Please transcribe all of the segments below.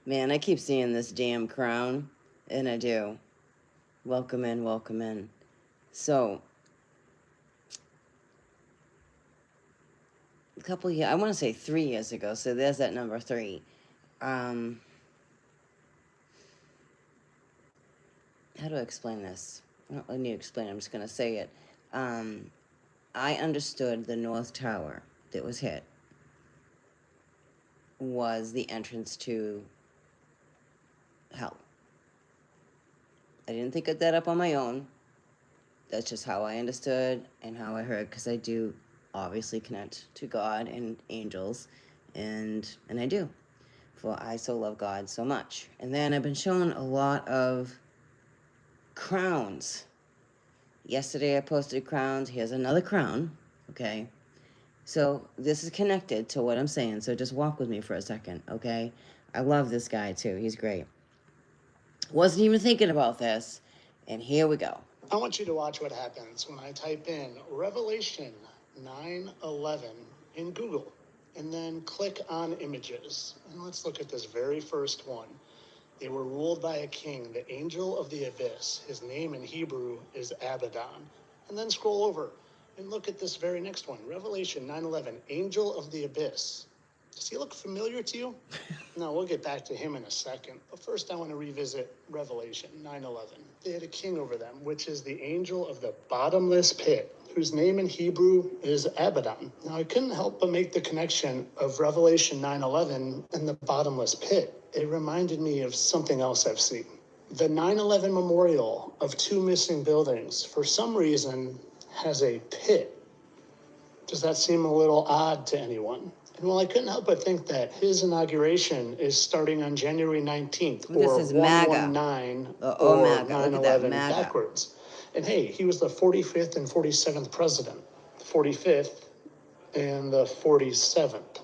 Man, I keep seeing this damn crown, and I do. Welcome in, welcome in. So, a couple years, I want to say 3 years ago, so there's that number 3. Um, how do I explain this? I don't really need to explain it, I'm just going to say it. Um, I understood the North Tower that was hit was the entrance to hell. I didn't think of that up on my own. That's just how I understood and how I heard, because I do obviously connect to God and angels, and I do, for I so love God so much. And then I've been shown a lot of crowns. Yesterday I posted crowns. Here's another crown, okay? So this is connected to what I'm saying, so just walk with me for a second, okay? I love this guy too. He's great. Wasn't even thinking about this, and here we go. I want you to watch what happens when I type in Revelation 9:11 in Google and then click on images. And let's look at this very first one. They were ruled by a king, the angel of the abyss. His name in Hebrew is Abaddon. And then scroll over and look at this very next one. Revelation 9:11, angel of the abyss. Does he look familiar to you? No, we'll get back to him in a second. But first I want to revisit Revelation 9:11. They had a king over them, which is the angel of the bottomless pit, whose name in Hebrew is Abaddon. Now I couldn't help but make the connection of Revelation 9:11 and the bottomless pit. It reminded me of something else I've seen. The 9/11 memorial of 2 missing buildings, for some reason, has a pit. Does that seem a little odd to anyone? And well, I couldn't help but think that his inauguration is starting on January 19th, This or is MAGA. 119, Oh, or MAGA. Look at that, 9/11 MAGA. backwards. And hey, he was the 45th and 47th president. 45th and the 47th.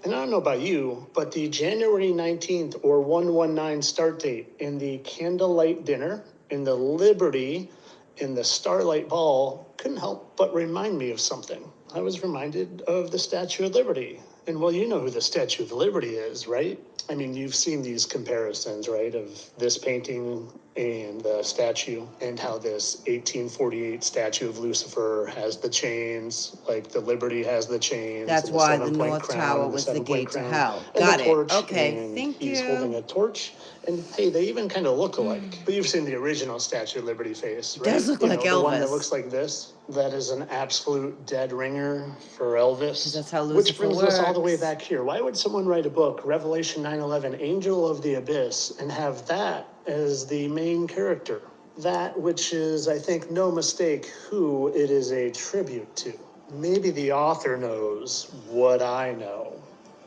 And I don't know about you, but the January 19th or 119 start date in the candlelight dinner, in the Liberty, in the Starlight Ball couldn't help but remind me of something. I was reminded of the Statue of Liberty. And well, you know who the Statue of Liberty is, right? I mean, you've seen these comparisons, right, of this painting and the statue, and how this 1848 statue of Lucifer has the chains, like the Liberty has the chains. That's why the North Tower was the gate to hell. Got it. Okay, thank He's holding you. a torch. And hey, they even kind of look alike. But you've seen the original Statue of Liberty face, right? Does look like the one that Elvis. looks like this. That is an absolute dead ringer for Elvis. That's how Lucifer Which brings us all the way works. back here. Why would someone write a book, Revelation 9:11, Angel of the Abyss, and have that as the main character? That which is, I think, no mistake, who it is a tribute to. Maybe the author knows what I know.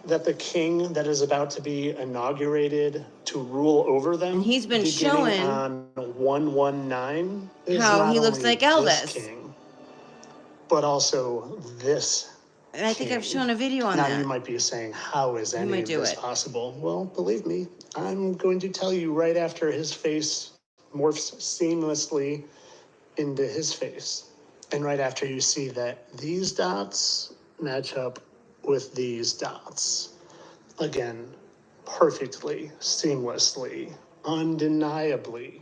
That the king that is about to be inaugurated to rule over them, And he's been beginning showing on 119, is how not he looks only like this Elvis. king, but also this And I think king. I've shown a video on Now that. you might be saying, how is any might of do this it. possible? Well, believe me, I'm going to tell you right after his face morphs seamlessly into his face. And right after you see that these dots match up with these dots. Again, perfectly, seamlessly, undeniably.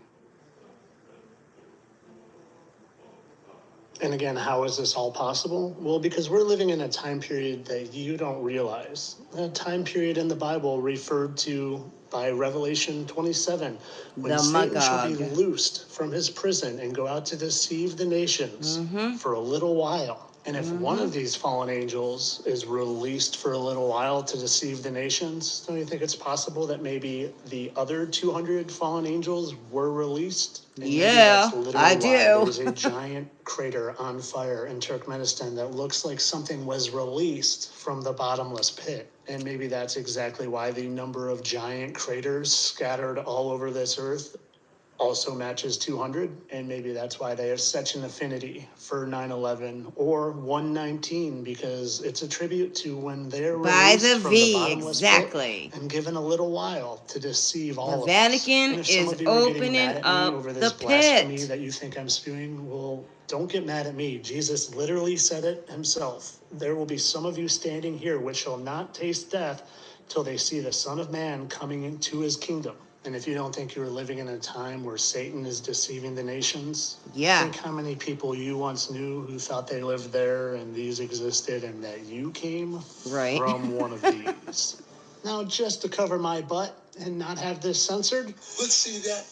And again, how is this all possible? Well, because we're living in a time period that you don't realize. A time period in the Bible referred to by Revelation 27, when The Satan shall be Magog. loosed from his prison and go out to deceive the nations for a little while. And if one of these fallen angels is released for a little while to deceive the nations, don't you think it's possible that maybe the other 200 fallen angels were released? And maybe Yeah, that's literally I why do. There's a giant crater on fire in Turkmenistan that looks like something was released from the bottomless pit. And maybe that's exactly why the number of giant craters scattered all over this earth also matches 200, and maybe that's why they have such an affinity for 9/11 or 119, because it's a tribute to when they're By released the from V, the bottomless exactly. pit and given a little while to deceive all The of us. Vatican And if some is of you are getting opening mad at me up over the this blasphemy pit. that you think I'm spewing, well, don't get mad at me. Jesus literally said it himself. There will be some of you standing here which shall not taste death till they see the Son of Man coming into his kingdom. And if you don't think you're living in a time where Satan is deceiving the nations, Yeah. think how many people you once knew who thought they lived there and these existed and that you came Right. from one of these. Now, just to cover my butt and not have this censored, let's see that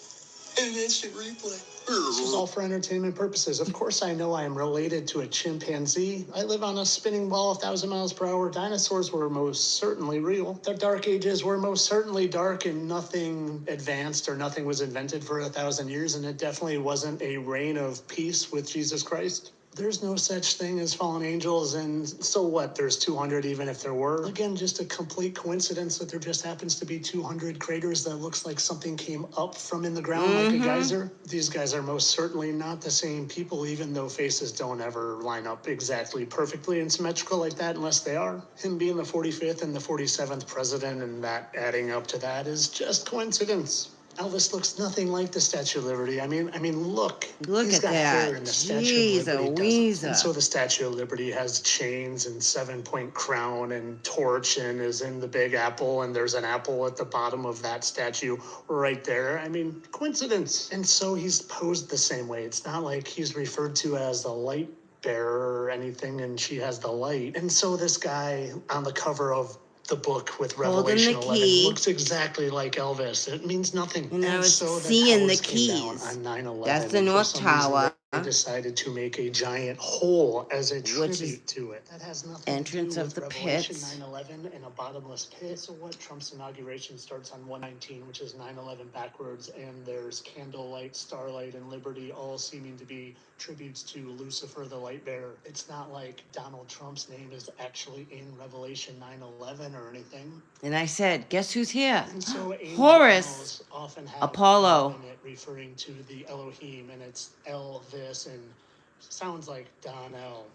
in an instant replay. This is all for entertainment purposes. Of course, I know I am related to a chimpanzee. I live on a spinning ball 1,000 miles per hour. Dinosaurs were most certainly real. The Dark Ages were most certainly dark, and nothing advanced or nothing was invented for 1,000 years, and it definitely wasn't a reign of peace with Jesus Christ. There's no such thing as fallen angels, and so what? There's 200 even if there were. Again, just a complete coincidence that there just happens to be 200 craters that looks like something came up from in the ground like a geyser. These guys are most certainly not the same people, even though faces don't ever line up exactly perfectly and symmetrical like that unless they are. Him being the 45th and the 47th president and that adding up to that is just coincidence. Elvis looks nothing like the Statue of Liberty. I mean, look. Look He's at got that. hair and the Statue Jeez of Liberty Louisa. doesn't. And so the Statue of Liberty has chains and 7-point crown and torch and is in the Big Apple, and there's an apple at the bottom of that statue right there. I mean, coincidence. And so he's posed the same way. It's not like he's referred to as the light bearer or anything, and she has the light. And so this guy on the cover of the book with Holding Revelation the 11 key. looks exactly like Elvis. It means nothing. And I was so seeing the towers came down keys. on 9/11, That's the and for North some reason Tower. They decided to make a giant hole as a Which tribute is to it. That has nothing entrance to do of with the Revelation pits. 9/11 and a bottomless pit. So what? Trump's inauguration starts on 119, which is 9/11 backwards, and there's candlelight, starlight, and liberty, all seeming to be tributes to Lucifer, the light bearer. It's not like Donald Trump's name is actually in Revelation 9/11 or anything. And I said, guess who's here? And so Horus. angels often have Apollo. in it referring to the Elohim, and it's Elvis, and sounds like Donnell.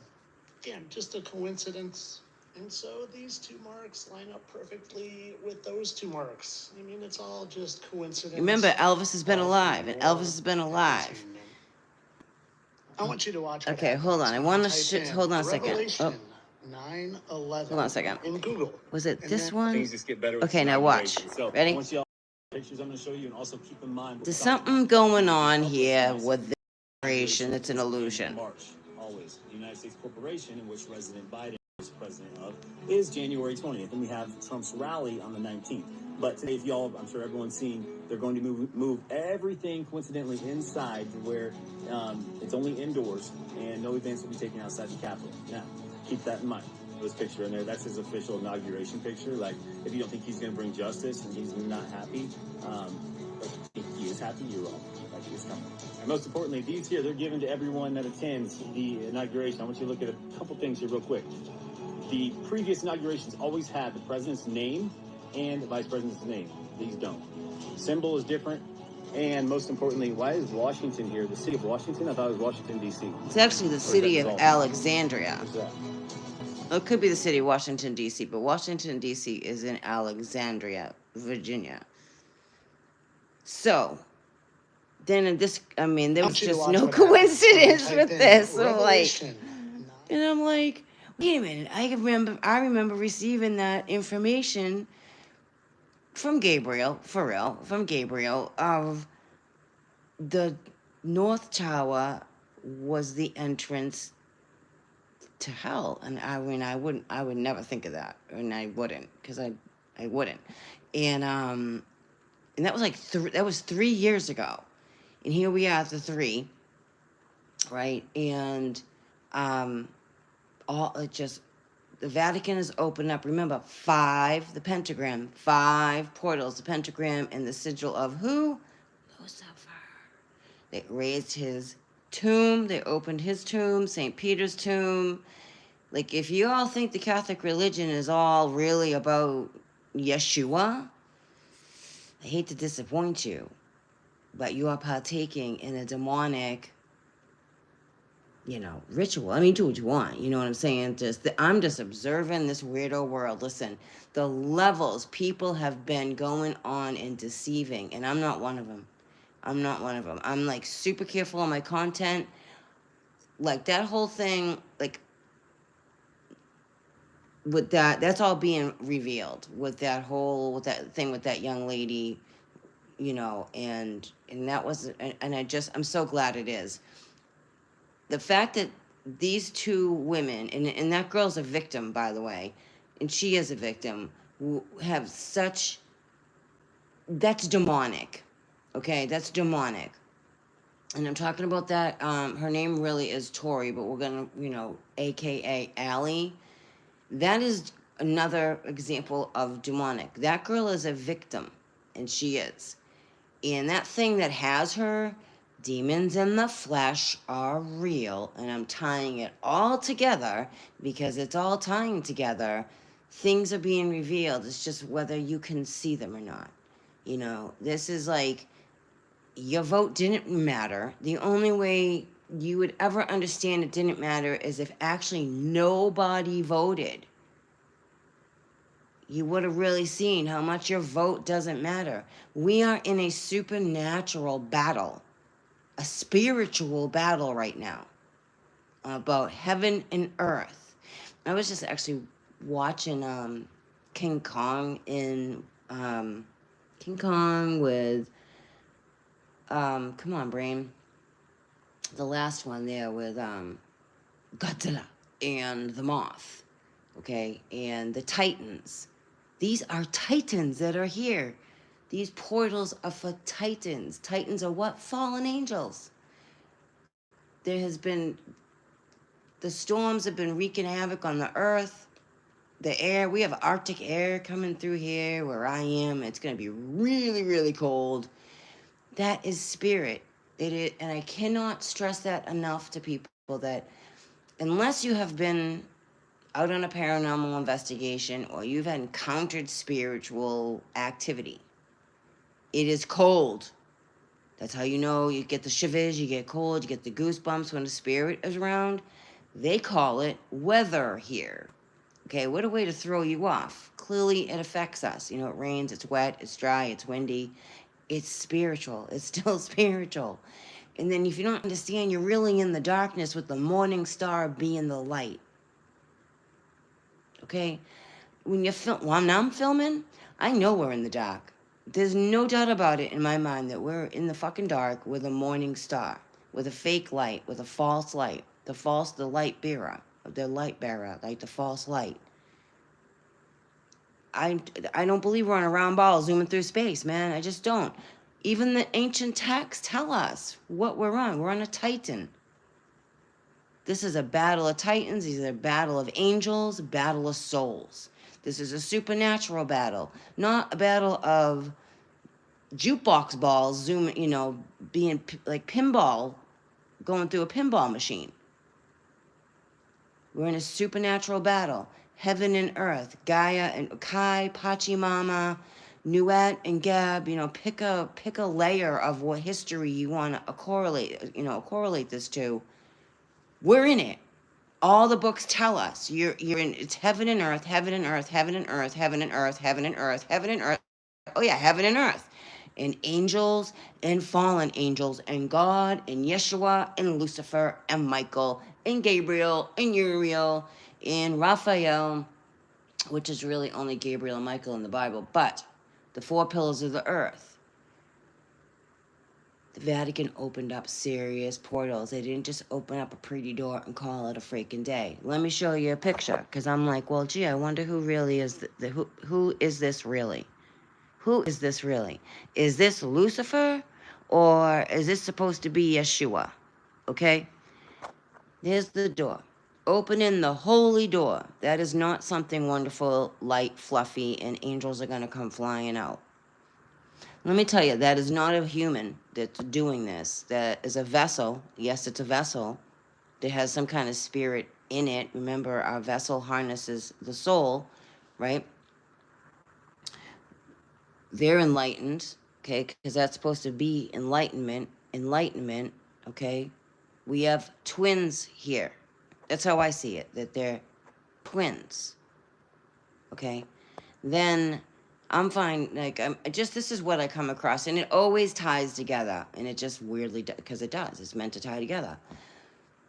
Again, just a coincidence. And so these two marks line up perfectly with those two marks. I mean, it's all just coincidence. Remember, Elvis has been All alive, for and more Elvis has been alive. entertainment. I want you to watch. what Okay, hold on. happens I when want you to type in hold on a second. Revelation Oh, 9/11 hold on a second. in Google. Was it And this then- one? Things just get better with Okay, this now watch. inauguration. So, Ready? once y'all pictures I'm going to show you, and also keep in mind There's something going on here with the inauguration. It's an illusion. March, always. The United States corporation, in which President Biden is president of, is January 20th, and we have Trump's rally on the 19th. But today, if y'all, I'm sure everyone's seen, they're going to move everything coincidentally inside to where it's only indoors, and no events will be taken outside the Capitol. Now, keep that in mind. This picture in there, that's his official inauguration picture. Like, if you don't think he's going to bring justice and he's not happy, but if he is happy, you're wrong. Like, it's coming. And most importantly, these here, they're given to everyone that attends the inauguration. I want you to look at a couple things here real quick. The previous inaugurations always had the president's name and the vice president's name. These don't. Symbol is different. And most importantly, why is Washington here? The city of Washington? I thought it was Washington, D.C. It's actually the city of Alexandria. What's that? It could be the city of Washington, D.C., but Washington, D.C. is in Alexandria, Virginia. So, then in this, I mean, there was just no coincidence with this. So, like, and I'm like, wait a minute, I remember receiving that information from Gabriel, for real, of the North Tower was the entrance to hell. And I mean, I would never think of that. And I wouldn't, because I wouldn't. And that was like, that was 3 years ago. And here we are at the 3, right? And, the Vatican is open up. Remember, 5, the pentagram, 5 portals, the pentagram, and the sigil of who? Lucifer. They raised his tomb. They opened his tomb, St. Peter's tomb. Like, if you all think the Catholic religion is all really about Yeshua, I hate to disappoint you, but you are partaking in a demonic, ritual. I mean, do what you want. You know what I'm saying? I'm just observing this weirdo world. Listen, the levels people have been going on and deceiving, and I'm not one of them. I'm like super careful on my content. Like that whole thing, like with that's all being revealed with that thing with that young lady, and that was, and I'm so glad it is. The fact that these two women, and that girl's a victim, by the way, and she is a victim, have such, that's demonic. Okay, that's demonic. And I'm talking about that. Her name really is Tori, but we're gonna, AKA Allie. That is another example of demonic. That girl is a victim, and she is. And that thing that has her, demons in the flesh, are real. And I'm tying it all together because it's all tying together. Things are being revealed. It's just whether you can see them or not. This is like, your vote didn't matter. The only way you would ever understand it didn't matter is if actually nobody voted. You would have really seen how much your vote doesn't matter. We are in a supernatural battle, a spiritual battle right now about heaven and earth. I was just actually watching King Kong King Kong with come on, brain. The last one there with Godzilla and the Moth, okay, and the Titans. These are Titans that are here. These portals are for Titans. Titans are what? Fallen angels. The storms have been wreaking havoc on the earth, the air. We have Arctic air coming through here where I am. It's going to be really, really cold. That is spirit. It is, and I cannot stress that enough to people that unless you have been out on a paranormal investigation or you've encountered spiritual activity, it is cold. That's how you know. You get the shivers, you get cold, you get the goosebumps when the spirit is around. They call it weather here. Okay, what a way to throw you off. Clearly it affects us. It rains, it's wet, it's dry, it's windy. It's spiritual. It's still spiritual. And then if you don't understand, you're really in the darkness with the morning star being the light. Okay? When I'm filming, I know we're in the dark. There's no doubt about it in my mind that we're in the fucking dark with a morning star, with a fake light, with a false light, the light bearer, like the false light. I don't believe we're on a round ball zooming through space, man. I just don't. Even the ancient texts tell us what we're on. We're on a Titan. This is a battle of Titans. These are a battle of angels, a battle of souls. This is a supernatural battle, not a battle of jukebox balls being like pinball, going through a pinball machine. We're in a supernatural battle. Heaven and earth, Gaia and Kai, Pachamama, Nuet and Geb, pick a layer of what history you want to correlate this to. We're in it. All the books tell us you're in. It's heaven and earth, heaven and earth, heaven and earth, heaven and earth, heaven and earth, heaven and earth. Oh yeah, heaven and earth, and angels and fallen angels, and God and Yeshua and Lucifer and Michael and Gabriel and Uriel and Raphael, which is really only Gabriel and Michael in the Bible, but the four pillars of the earth. The Vatican opened up serious portals. They didn't just open up a pretty door and call it a freaking day. Let me show you a picture, because I'm like, well, gee, I wonder who really is who is this really? Who is this really? Is this Lucifer, or is this supposed to be Yeshua? Okay? There's the door. Opening the holy door. That is not something wonderful, light, fluffy, and angels are going to come flying out. Let me tell you, that is not a human that's doing this. That is a vessel. Yes, it's a vessel that has some kind of spirit in it. Remember, our vessel harnesses the soul, right? They're enlightened, okay, because that's supposed to be enlightenment, okay? We have twins here. That's how I see it, that they're twins, okay? Then I'm fine, this is what I come across, and it always ties together, and it just weirdly does, because it does. It's meant to tie together.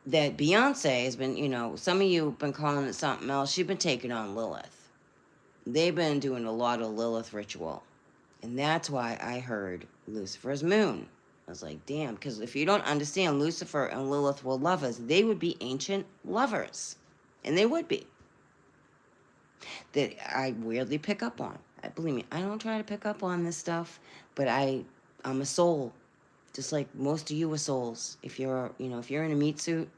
that Beyonce has been, some of you have been calling it something else. She's been taking on Lilith. They've been doing a lot of Lilith ritual. And that's why I heard Lucifer's moon. I was like, damn, because if you don't understand, Lucifer and Lilith were lovers. They would be ancient lovers. And they would be. That I weirdly pick up on. Believe me, I don't try to pick up on this stuff, but I'm a soul. Just like most of you are souls. If you're in a meat suit,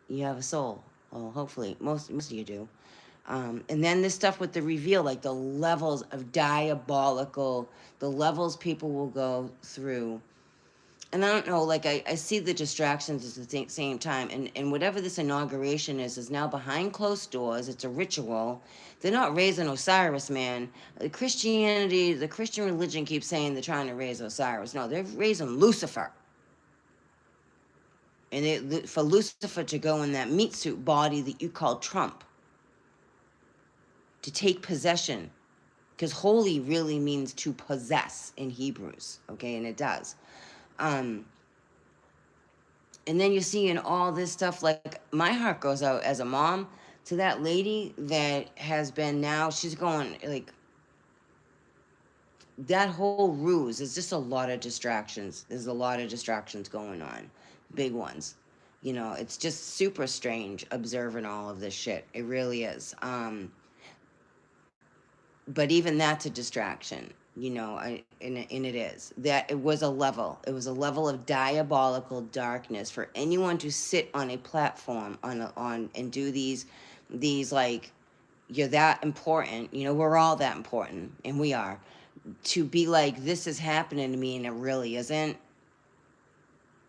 you have a soul. Well, hopefully, most of you do. And then this stuff with the reveal, like the levels of diabolical, the levels people will go through. And I don't know, like I see the distractions at the same time. And whatever this inauguration is now behind closed doors. It's a ritual. They're not raising Osiris, man. The Christian religion keeps saying they're trying to raise Osiris. No, they're raising Lucifer. And for Lucifer to go in that meat suit body that you call Trump, to take possession, because holy really means to possess in Hebrews, okay, and it does. And then you're seeing all this stuff, like my heart goes out as a mom to that lady that has been now, she's going, like, that whole ruse is just a lot of distractions. There's a lot of distractions going on, big ones. It's just super strange observing all of this shit. It really is. But even that's a distraction, and it is. That it was a level of diabolical darkness for anyone to sit on a platform and do these like, you're that important, we're all that important, and we are, to be like, this is happening to me and it really isn't,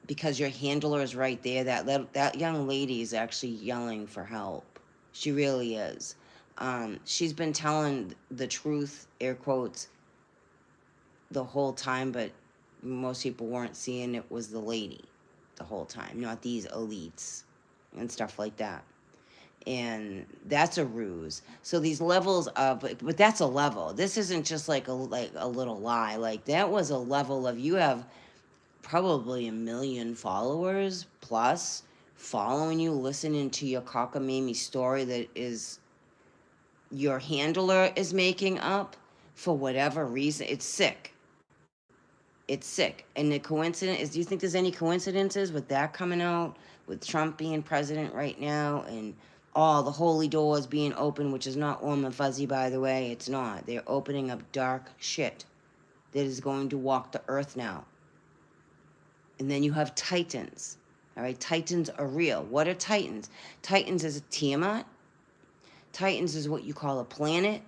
because your handler is right there. That young lady is actually yelling for help. She really is. She's been telling the truth, air quotes, the whole time, but most people weren't seeing it was the lady the whole time, not these elites and stuff like that. And that's a ruse. So these levels of, but that's a level. This isn't just like a little lie. Like, that was a level of, you have probably 1 million followers plus following you, listening to your cockamamie story that is your handler is making up for whatever reason. It's sick. It's sick. And the coincidence is, do you think there's any coincidences with that coming out, with Trump being president right now, and all the holy doors being open, which is not warm and fuzzy, by the way. It's not. They're opening up dark shit that is going to walk the earth now. And then you have Titans. All right, Titans are real. What are Titans? Titans is a Tiamat. Titans is what you call a planet.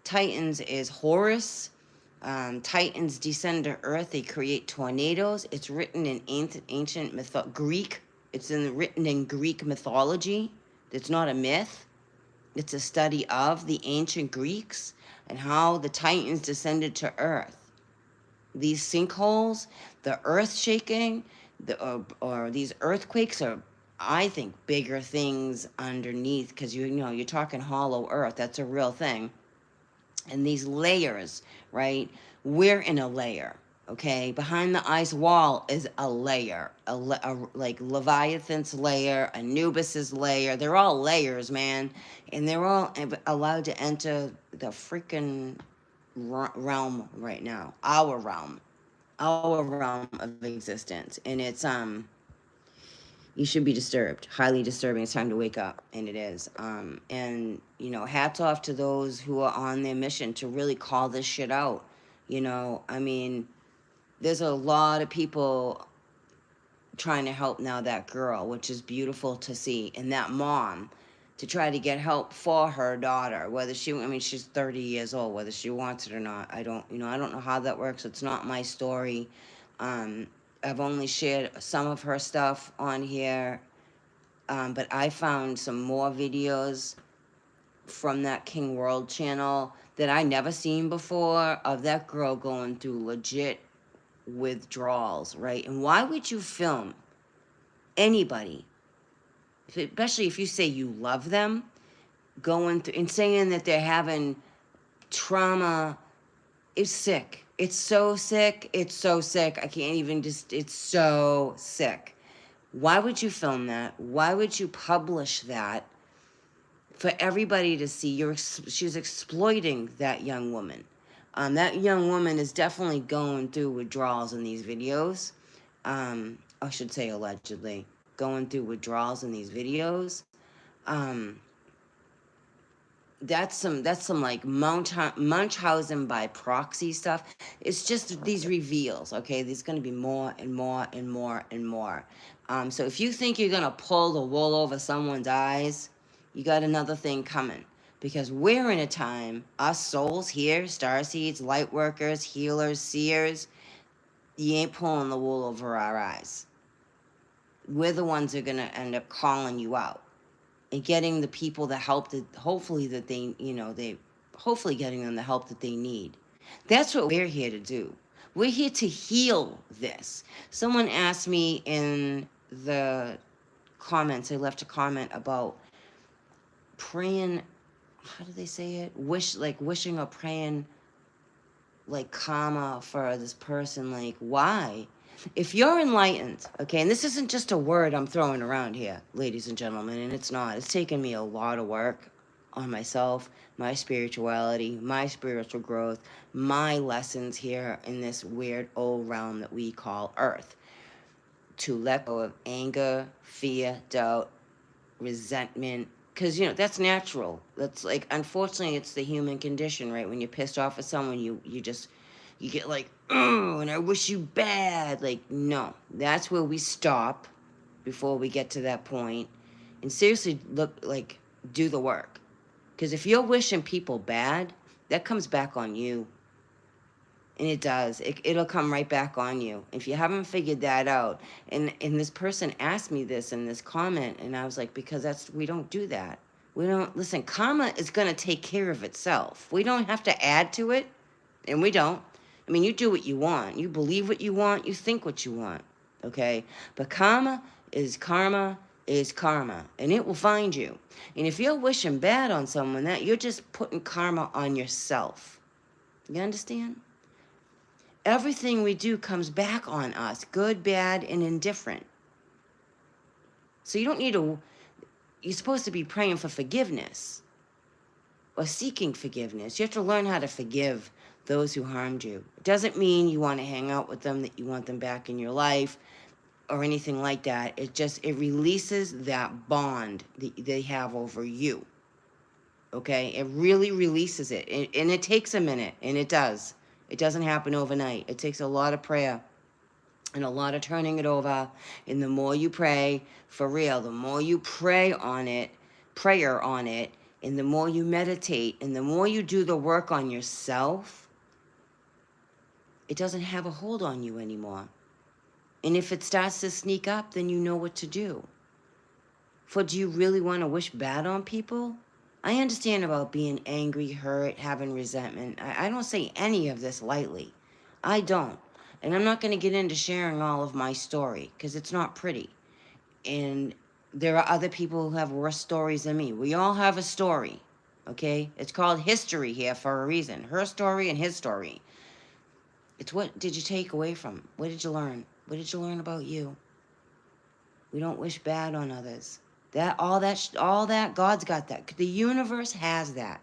Titans is Horus. Titans descend to Earth. They create tornadoes. It's written in ancient Greek. It's written in Greek mythology. It's not a myth. It's a study of the ancient Greeks and how the Titans descended to Earth. These sinkholes, the earth shaking, or these earthquakes are, I think, bigger things underneath, because you're talking hollow earth. That's a real thing. And these layers, right? We're in a layer, okay? Behind the ice wall is a layer, like Leviathan's layer, Anubis's layer. They're all layers, man. And they're all allowed to enter the freaking realm right now. Our realm of existence. And it's, you should be disturbed, highly disturbing. It's time to wake up, and it is. And hats off to those who are on their mission to really call this shit out. I mean, there's a lot of people trying to help now that girl, which is beautiful to see, and that mom, to try to get help for her daughter, whether she's 30 years old, whether she wants it or not. I don't know how that works. It's not my story. I've only shared some of her stuff on here, but I found some more videos from that King World channel that I never seen before, of that girl going through legit withdrawals, right? And why would you film anybody, especially if you say you love them, going through and saying that they're having trauma? Is sick. It's so sick. It's so sick. I can't even it's so sick. Why would you film that? Why would you publish that for everybody to see? She's exploiting that young woman. That young woman is definitely going through withdrawals in these videos. I should say allegedly going through withdrawals in these videos. Um, that's some like Munchausen by proxy stuff. It's just these reveals, okay? There's going to be more and more and more and more. So if you think you're going to pull the wool over someone's eyes, you got another thing coming. Because we're in a time, us souls here, starseeds, light workers, healers, seers, you ain't pulling the wool over our eyes. We're the ones that are going to end up calling you out and getting the people the help that hopefully that they hopefully getting them the help that they need. That's what we're here to do. We're here to heal this. Someone asked me in the comments, they left a comment about praying, how do they say it? Wishing or praying like karma for this person. Like, why? If you're enlightened, okay, and this isn't just a word I'm throwing around here, ladies and gentlemen, and it's not. It's taken me a lot of work on myself, my spirituality, my spiritual growth, my lessons here in this weird old realm that we call Earth. To let go of anger, fear, doubt, resentment, because that's natural. That's like, unfortunately, it's the human condition, right? When you're pissed off at someone, you get like, oh, and I wish you bad. Like, no, that's where we stop before we get to that point, and seriously do the work. Because if you're wishing people bad, that comes back on you. And it does. It'll come right back on you. If you haven't figured that out. And this person asked me this in this comment, and I was like, because we don't do that. We don't, listen, karma is going to take care of itself. We don't have to add to it, and we don't. I mean, you do what you want. You believe what you want. You think what you want. Okay? But karma, and it will find you. And if you're wishing bad on someone, that you're just putting karma on yourself. You understand? Everything we do comes back on us, good, bad, and indifferent. So you don't need you're supposed to be praying for forgiveness or seeking forgiveness. You have to learn how to forgive those who harmed you. It doesn't mean you want to hang out with them, that you want them back in your life or anything like that. It releases that bond that they have over you. Okay? It really releases it. And it takes a minute, and it does. It doesn't happen overnight. It takes a lot of prayer and a lot of turning it over. And the more you pray, for real, the more you prayer on it, and the more you meditate, and the more you do the work on yourself, it doesn't have a hold on you anymore. And if it starts to sneak up, then you know what to do. For do you really want to wish bad on people? I understand about being angry, hurt, having resentment. I don't say any of this lightly. I don't. And I'm not going to get into sharing all of my story because it's not pretty. And there are other people who have worse stories than me. We all have a story, okay? It's called history here for a reason. Her story and his story. It's what did you take away from? What did you learn? What did you learn about you? We don't wish bad on others. All that, God's got that. The universe has that.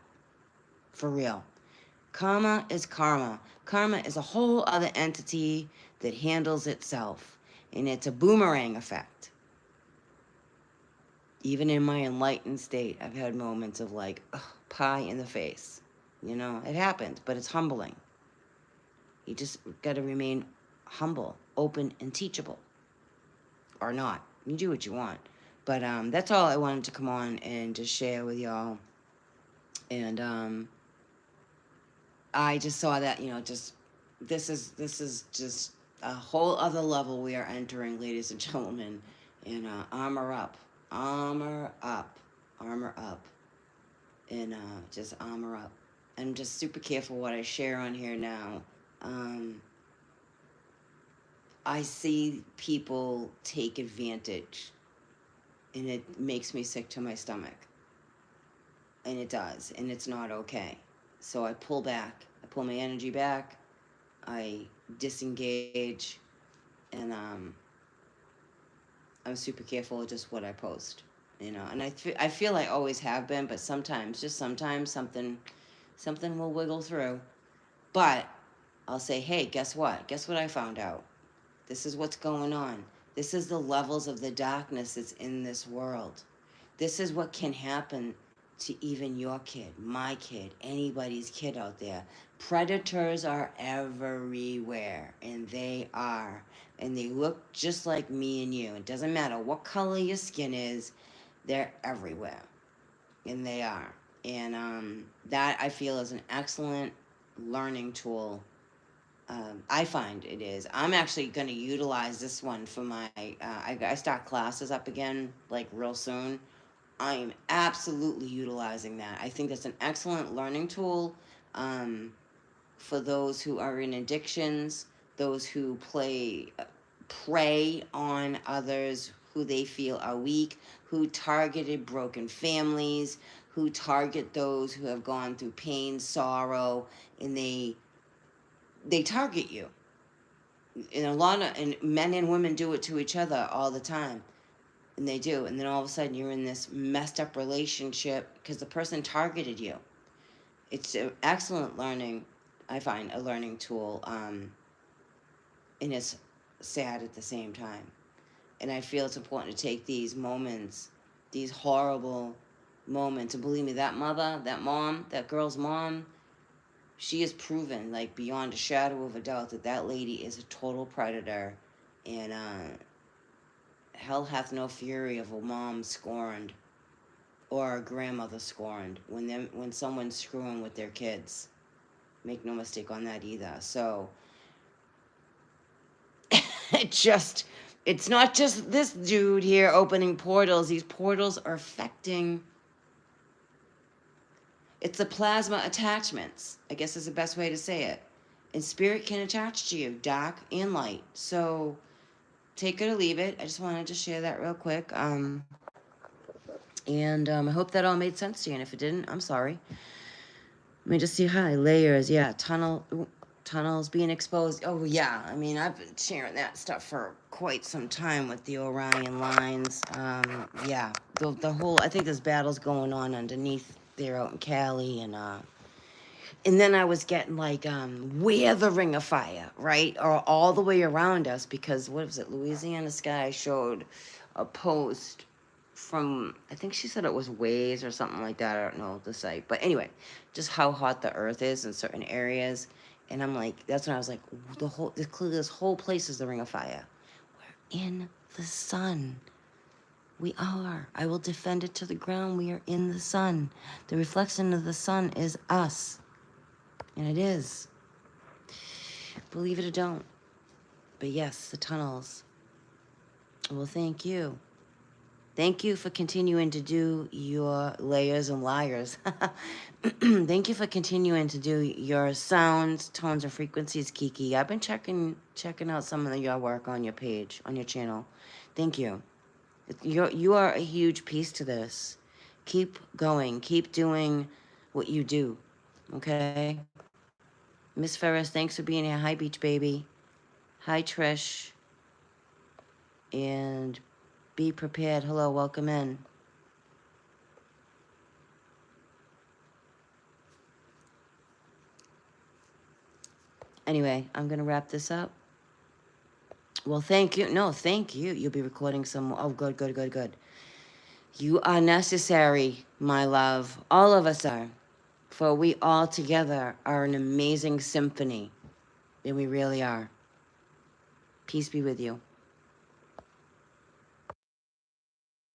For real. Karma is karma. Karma is a whole other entity that handles itself. And it's a boomerang effect. Even in my enlightened state, I've had moments of like, ugh, pie in the face. It happens, but it's humbling. You just got to remain humble, open, and teachable. Or not. You do what you want. But that's all I wanted to come on and just share with y'all. And I just saw that, this is just a whole other level we are entering, ladies and gentlemen. And armor up. Armor up. Armor up. And just armor up. And just super careful what I share on here now. I see people take advantage, and it makes me sick to my stomach. And it does, and it's not okay. So I pull back. I pull my energy back. I disengage, and I'm super careful with just what I post, and I feel I always have been, but sometimes, just sometimes, something will wiggle through. But I'll say, hey, guess what? Guess what I found out? This is what's going on. This is the levels of the darkness that's in this world. This is what can happen to even your kid, my kid, anybody's kid out there. Predators are everywhere, and they are. And they look just like me and you. It doesn't matter what color your skin is, they're everywhere. And they are. And that I feel is an excellent learning tool. I find it is. I'm actually going to utilize this one for my. I start classes up again like real soon. I am absolutely utilizing that. I think that's an excellent learning tool for those who are in addictions, those who prey on others who they are weak, who targeted broken families, who target those who have gone through pain, sorrow, and they target you. And and men and women do it to each other all the time. And they do. And then all of a sudden you're in this messed up relationship because the person targeted you. It's an excellent learning, I find, a learning tool. And it's sad at the same time. And I feel it's important to take these moments, these horrible moments. And believe me, that mother, that mom, that girl's mom, she has proven, like, beyond a shadow of a doubt that that lady is a total predator. And hell hath no fury of a mom scorned or a grandmother scorned when someone's screwing with their kids. Make no mistake on that either. So it's not just this dude here opening portals. These portals are affecting. It's the plasma attachments, I guess is the best way to say it. And spirit can attach to you, dark and light. So take it or leave it. I just wanted to share that real quick. I hope that all made sense to you. And if it didn't, I'm sorry. Let me just see. Hi, layers. Yeah, tunnels being exposed. Oh, yeah. I mean, I've been sharing that stuff for quite some time with the Orion lines. Yeah, the whole, I think there's battles going on underneath there out in Cali. And then I was getting like, where the Ring of Fire, right? Or all the way around us, because what was it? Louisiana Sky showed a post from, I think she said it was Waze or something like that. I don't know the site. But anyway, just how hot the earth is in certain areas. And I'm like, that's when I was like, this whole place is the Ring of Fire. We're in the sun. We are. I will defend it to the ground. We are in the sun. The reflection of the sun is us. And it is. Believe it or don't. But yes, the tunnels. Well, thank you. Thank you for continuing to do your layers and liars. Thank you for continuing to do your sounds, tones, and frequencies, Kiki. I've been checking out some of your work on your page, on your channel. Thank you. You are a huge piece to this. Keep going. Keep doing what you do. Okay? Miss Ferris, thanks for being here. Hi, Beach Baby. Hi, Trish. And be prepared. Hello, welcome in. Anyway, I'm going to wrap this up. Well, thank you. No, thank you. You'll be recording some. Oh, good. You are necessary, my love. All of us are. For we all together are an amazing symphony. And we really are. Peace be with you.